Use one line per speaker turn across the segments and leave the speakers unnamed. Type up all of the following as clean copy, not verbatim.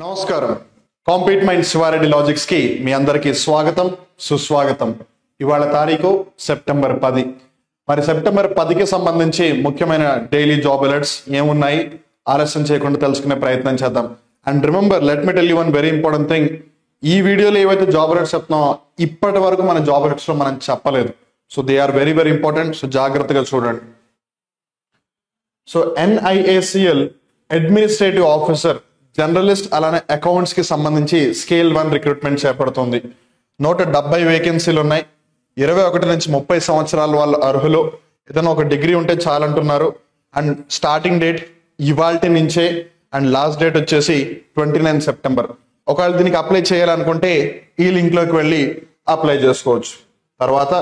నమస్కారం. Compete mind Sivareddy logics కి మీ అందరికీ స్వాగతం, సుస్వాగతం. ఇవాళ తారీఖు సెప్టెంబర్ 10. మరి సెప్టెంబర్ 10కి సంబంధించి ముఖ్యమైన డైలీ జాబ్ అలర్ట్స్ ఏమున్నాయి ఆలస్యం చేయకుండా తెలుసుకునే ప్రయత్నం చేద్దాం. And remember, let me tell you one very important thing. ఈ వీడియోలో ఏవైతే జాబ్ అలర్ట్స్ చెప్తున్నామో ఇప్పటి వరకు మన జాబ్ అలర్ట్స్ లో మనం చెప్పలేదు. So they are very very important. So జాగ్రత్తగా చూడండి. So NIACL administrative officer, journalist అలానే అకౌంట్స్ కి సంబంధించి స్కేల్ 1 రిక్రూట్మెంట్ చేపడుతుంది. 170 వేకెన్సీలు ఉన్నాయి. 21 నుంచి 30 సంవత్సరాల వాళ్ళు అర్హులు. ఏదైనా ఒక డిగ్రీ ఉంటే చాలంటున్నారు. అండ్ స్టార్టింగ్ డేట్ ఇవాల్టి నుంచే అండ్ లాస్ట్ డేట్ వచ్చేసి 29 సెప్టెంబర్. ఒకవేళ దీనికి అప్లై చేయాలనుకుంటే ఈ లింక్ లోకి వెళ్ళి అప్లై చేసుకోవచ్చు. తర్వాత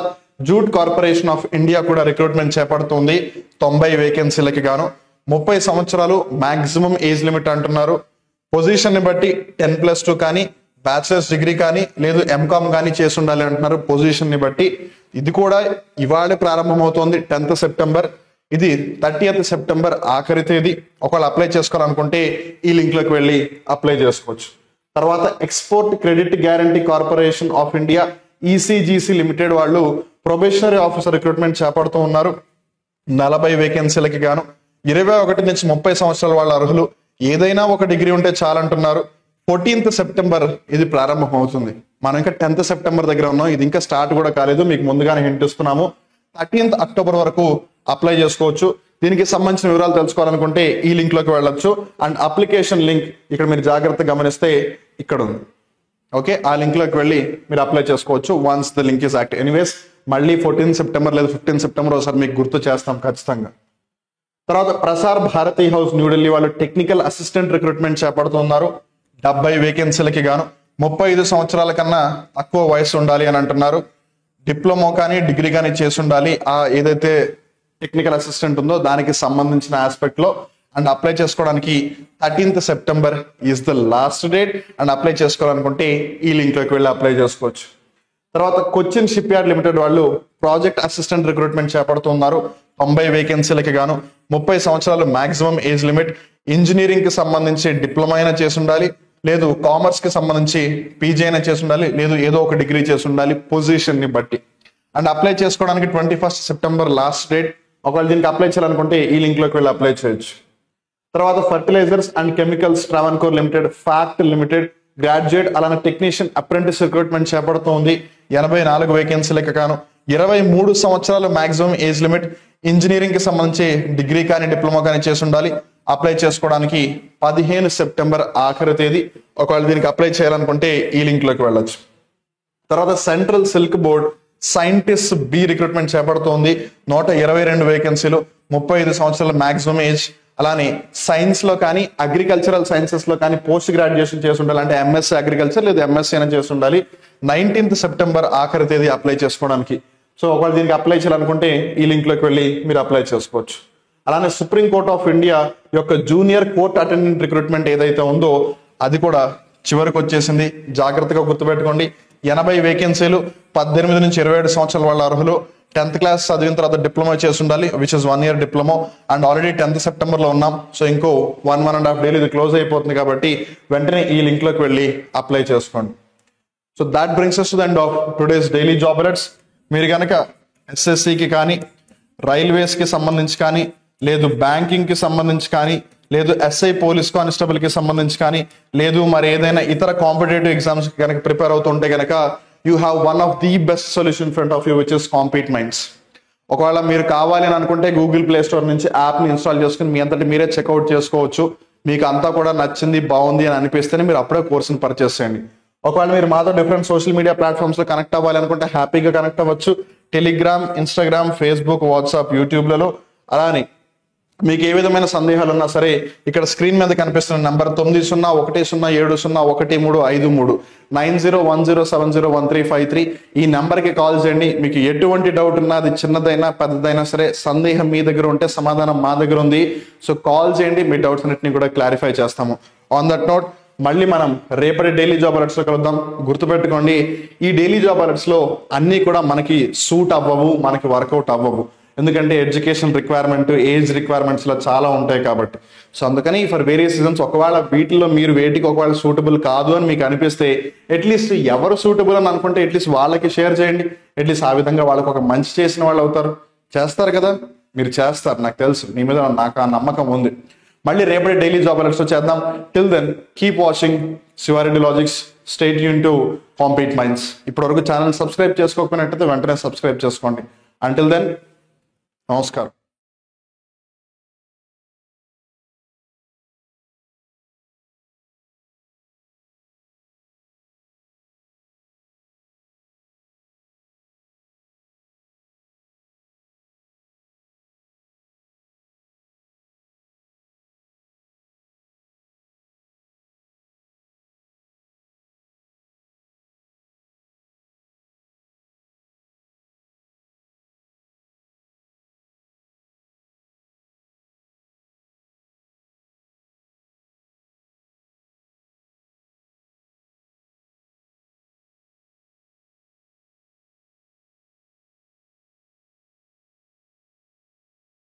జూట్ కార్పొరేషన్ ఆఫ్ ఇండియా కూడా రిక్రూట్మెంట్ చేపడుతుంది. 90 వేకెన్సీలకి గాను 30 సంవత్సరాలు మాక్సిమం ఏజ్ లిమిట్ అంటున్నారు. పొజిషన్ ని బట్టి 10+2 కానీ, బ్యాచిలర్స్ డిగ్రీ కానీ, లేదు MCOM కానీ చేసి ఉండాలి అంటున్నారు. పొజిషన్ ని బట్టి ఇది కూడా ఇవాళ ప్రారంభమవుతోంది 10th సెప్టెంబర్. ఇది 30th సెప్టెంబర్ ఆఖరి తేదీ. ఒకవేళ అప్లై చేసుకోవాలనుకుంటే ఈ లింక్ లోకి వెళ్ళి అప్లై చేసుకోవచ్చు. తర్వాత export credit guarantee corporation of India ECGC limited వాళ్ళు ప్రొబేషనరీ ఆఫీసర్ రిక్రూట్మెంట్ చేపడుతూ ఉన్నారు. 40 వేకెన్సీలకి గాను 21 నుంచి 30 సంవత్సరాల వాళ్ళ అర్హులు. ఏదైనా ఒక డిగ్రీ ఉంటే చాలంటున్నారు. 14th సెప్టెంబర్ ఇది ప్రారంభం అవుతుంది. మనం ఇంకా 10th సెప్టెంబర్ దగ్గర ఉన్నాం. ఇది ఇంకా స్టార్ట్ కూడా కాలేదు, మీకు ముందుగానే హింట్ ఇస్తున్నాము. 13th అక్టోబర్ వరకు అప్లై చేసుకోవచ్చు. దీనికి సంబంధించిన వివరాలు తెలుసుకోవాలనుకుంటే ఈ లింక్ లోకి వెళ్ళొచ్చు. అండ్ అప్లికేషన్ లింక్ ఇక్కడ మీరు జాగ్రత్తగా గమనిస్తే ఇక్కడ ఉంది. ఓకే, ఆ లింక్ లోకి వెళ్ళి మీరు అప్లై చేసుకోవచ్చు once the link is active. Anyways, మళ్ళీ 14 సెప్టెంబర్ లేదా 15 సెప్టెంబర్ ఒకసారి మీకు గుర్తు చేస్తాం ఖచ్చితంగా. తర్వాత ప్రసార్ భారతి హౌస్ న్యూఢిల్లీ వాళ్ళు టెక్నికల్ అసిస్టెంట్ రిక్రూట్మెంట్ చేపడుతున్నారు. 70 వేకెన్సీలకి గాను 35 సంవత్సరాల కన్నా తక్కువ వయసు ఉండాలి అని అంటున్నారు. డిప్లొమా కానీ డిగ్రీ కానీ చేసి ఉండాలి ఆ ఏదైతే టెక్నికల్ అసిస్టెంట్ ఉందో దానికి సంబంధించిన ఆస్పెక్ట్ లో. అండ్ అప్లై చేసుకోవడానికి 13th September is the last date. And apply చేసుకోవాలనుకుంటే ఈ లింక్ లోకి వెళ్ళి అప్లై చేసుకోవచ్చు. తర్వాత కొచ్చిన్ షిప్ యార్డ్ లిమిటెడ్ వాళ్ళు ప్రాజెక్ట్ అసిస్టెంట్ రిక్రూట్మెంట్ చేపడుతున్నారు. 90 వేకెన్సీలకి గాను 30 సంవత్సరాలు మాక్సిమం ఏజ్ లిమిట్. ఇంజనీరింగ్ కి సంబంధించి డిప్లొమా అయినా చేసి ఉండాలి, లేదు కామర్స్ కి సంబంధించి PG అయినా చేసి ఉండాలి, లేదు ఏదో ఒక డిగ్రీ చేసి ఉండాలి పొజిషన్ ని బట్టి. అండ్ అప్లై చేసుకోవడానికి 21st సెప్టెంబర్ లాస్ట్ డేట్. ఒకవేళ దీనికి అప్లై చేయాలనుకుంటే ఈ లింక్ లోకి వెళ్ళి అప్లై చేయొచ్చు. తర్వాత fertilizers and chemicals Travancore limited, FACT limited graduate అలానే టెక్నీషియన్ అప్రెంటిస్ రిక్రూట్మెంట్ చేపడుతోంది. 84 వేకెన్సీలకు గాను 23 సంవత్సరాలు మాక్సిమం ఏజ్ లిమిట్. ఇంజనీరింగ్ కి సంబంధించి డిగ్రీ కానీ డిప్లొమా కానీ చేసి ఉండాలి. అప్లై చేసుకోవడానికి 15 సెప్టెంబర్ ఆఖరి తేదీ. ఒకవేళ దీనికి అప్లై చేయాలనుకుంటే ఈ లింక్ లోకి వెళ్ళొచ్చు. తర్వాత central silk board scientist B recruitment చేపడుతోంది. 122 వేకెన్సీలు, 35 సంవత్సరాల మాక్సిమం ఏజ్. అలానే సైన్స్ లో కానీ అగ్రికల్చరల్ సైన్సెస్ లో కానీ పోస్ట్ గ్రాడ్యుయేషన్ చేసి ఉండాలి. అంటే MSc అగ్రికల్చర్ లేదా MSc అయినా చేసి ఉండాలి. 19th సెప్టెంబర్ ఆఖరి తేదీ అప్లై చేసుకోవడానికి. సో ఒకవేళ దీనికి అప్లై చేయాలనుకుంటే ఈ లింక్ లోకి వెళ్ళి మీరు అప్లై చేసుకోవచ్చు. అలానే సుప్రీం కోర్ట్ ఆఫ్ ఇండియా యొక్క జూనియర్ కోర్ట్ అటెండెంట్ రిక్రూట్మెంట్ ఏదైతే ఉందో అది కూడా చివరికి వచ్చేసింది. జాగ్రత్తగా గుర్తుపెట్టుకోండి. 80 వేకెన్సీలు, 18 నుంచి 27 సంవత్సరాల వాళ్ళ అర్హులు. 10th క్లాస్ చదివిన తర్వాత డిప్లొమా చేసి ఉండాలి, which is 1 year diploma. And already 10th September లో ఉన్నాం. సో ఇంకో 1.5 days ఇది క్లోజ్ అయిపోతుంది కాబట్టి వెంటనే ఈ లింక్ లోకి వెళ్ళి అప్లై చేసుకోండి. So that brings us to the end of today's daily job alerts. మీరు కనుక SSCకి కానీ, రైల్వేస్కి సంబంధించి కానీ, లేదు బ్యాంకింగ్కి సంబంధించి కానీ, లేదు SI పోలీస్ కానిస్టేబుల్కి సంబంధించి కానీ, లేదు మరి ఏదైనా ఇతర కాంపిటేటివ్ ఎగ్జామ్స్కి కనుక ప్రిపేర్ అవుతుంటే కనుక you have one of the best solution front of you, which is compete minds. ఒకవేళ మీరు కావాలి అని అనుకుంటే గూగుల్ ప్లే స్టోర్ నుంచి యాప్ని ఇన్స్టాల్ చేసుకుని మీ అంతటి మీరే చెక్అవుట్ చేసుకోవచ్చు. మీకు అంతా కూడా నచ్చింది, బాగుంది అని అనిపిస్తేనే మీరు అప్పుడే కోర్సుని పర్చేస్ చేయండి. ఒకవేళ మీరు మాతో డిఫరెంట్ సోషల్ మీడియా ప్లాట్ఫామ్స్ లో కనెక్ట్ అవ్వాలి అనుకుంటే హ్యాపీగా కనెక్ట్ అవ్వచ్చు. టెలిగ్రామ్, ఇన్స్టాగ్రామ్, ఫేస్బుక్, వాట్సాప్, యూట్యూబ్లలో. అలానే మీకు ఏ విధమైన సందేహాలు ఉన్నా సరే ఇక్కడ స్క్రీన్ మీద కనిపిస్తున్న నంబర్ 9010701353 9010701353 ఈ నంబర్కి కాల్ చేయండి. మీకు ఎటువంటి డౌట్ ఉన్నా, అది చిన్నదైనా పెద్దదైనా సరే, సందేహం మీ దగ్గర ఉంటే సమాధానం మా దగ్గర ఉంది. సో కాల్ చేయండి, మీ డౌట్స్ అన్నిటిని కూడా క్లారిఫై చేస్తాము. ఆన్ దట్ నోట్ మళ్ళీ మనం రేపటి డైలీ జాబ్ అలర్ట్స్ లో కలుద్దాం. గుర్తుపెట్టుకోండి, ఈ డైలీ జాబ్ అలర్ట్స్ లో అన్ని కూడా మనకి సూట్ అవ్వవు, మనకి వర్కౌట్ అవ్వవు. ఎందుకంటే ఎడ్యుకేషన్ రిక్వైర్మెంట్, ఏజ్ రిక్వైర్మెంట్స్ ఇలా చాలా ఉంటాయి కాబట్టి. సో అందుకని ఫర్ వేరియస్ రీజన్స్ ఒకవేళ వీటిలో మీరు వేటికి ఒకవేళ సూటబుల్ కాదు అని మీకు అనిపిస్తే అట్లీస్ట్ ఎవరు సూటబుల్ అని అనుకుంటే అట్లీస్ట్ వాళ్ళకి షేర్ చేయండి. అట్లీస్ట్ ఆ విధంగా వాళ్ళకి ఒక మంచి చేసిన వాళ్ళు అవుతారు. చేస్తారు కదా, మీరు చేస్తారు, నాకు తెలుసు, మీ మీద నాకు ఆ నమ్మకం ఉంది. మళ్ళీ రేపటి డైలీ జాబ్ అలర్ట్స్ చేద్దాం. Till then keep watching Shiva Reddy logics. Stay tune to compete minds. ఇప్పటివరకు ఛానల్ సబ్స్క్రైబ్ చేసుకోకపోయినట్టయితే వెంటనే సబ్స్క్రైబ్ చేసుకోండి. అంటిల్ దెన్ నమస్కారం.